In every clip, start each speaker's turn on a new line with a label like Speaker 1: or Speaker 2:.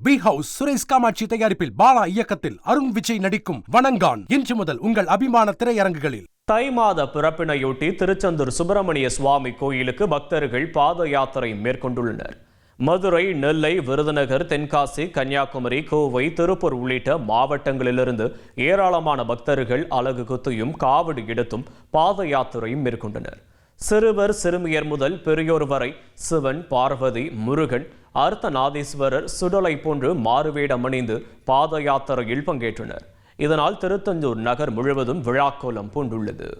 Speaker 1: B house Suresh Kamakshi தயாரிப்பில் பாலா இயக்கத்தில் அருண் விஜய் நடிக்கும் வணங்கான் இன்று முதல் உங்கள் அபிமான திரையரங்குகளில்.
Speaker 2: தை மாத பிறப்பினையொட்டி திருச்செந்தூர் சுப்பிரமணிய சுவாமி கோயிலுக்கு பக்தர்கள் பாத யாத்திரை மேற்கொண்டுள்ளனர். மதுரை, நெல்லை, விருதுநகர், தென்காசி, கன்னியாகுமரி, கோவை, திருப்பூர் உள்ளிட்ட மாவட்டங்களிலிருந்து ஏராளமான பக்தர்கள் அலகு குத்தியும் காவடி எடுத்தும் பாத யாத்திரை மேற்கொண்டனர். சிறுவர் சிறுமியர் முதல் பெரியோர் வரை சிவன், பார்வதி, முருகன், அர்த்தநாதீஸ்வரர், சுடலை போன்று மாறுவேடம் அணிந்து பாத யாத்திரையில் பங்கேற்றனர். இதனால் திருச்செந்தூர் நகர் முழுவதும் விழாக்கோலம் பூண்டுள்ளது.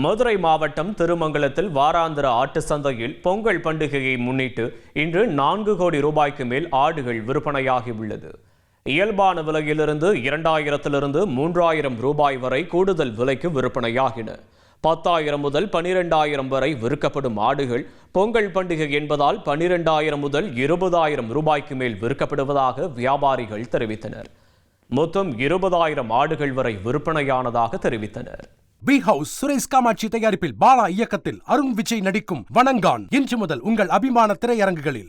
Speaker 2: மதுரை மாவட்டம் திருமங்கலத்தில் வாராந்திர ஆட்டு சந்தையில் பொங்கல் பண்டிகையை முன்னிட்டு இன்று 4 கோடி ரூபாய்க்கு மேல் ஆடுகள் விற்பனையாகி உள்ளது. இயல்பான விலையிலிருந்து 2000 3000 ரூபாய் வரை கூடுதல் விலைக்கு விற்பனையாகின. 10,000 முதல் 12,000 வரை விற்கப்படும் ஆடுகள் பொங்கல் பண்டிகை என்பதால் 12,000 முதல் 20,000 ரூபாய்க்கு மேல் விற்கப்படுவதாக வியாபாரிகள் தெரிவித்தனர். மொத்தம் 20,000 ஆடுகள் வரை விற்பனையானதாக தெரிவித்தனர்.
Speaker 1: பி ஹவுஸ் சுரேஷ் காமாட்சி தயாரிப்பில் பாலா இயக்கத்தில் அருண் விஜய் நடிக்கும் வணங்கான் இன்று முதல் உங்கள் அபிமான திரையரங்குகளில்.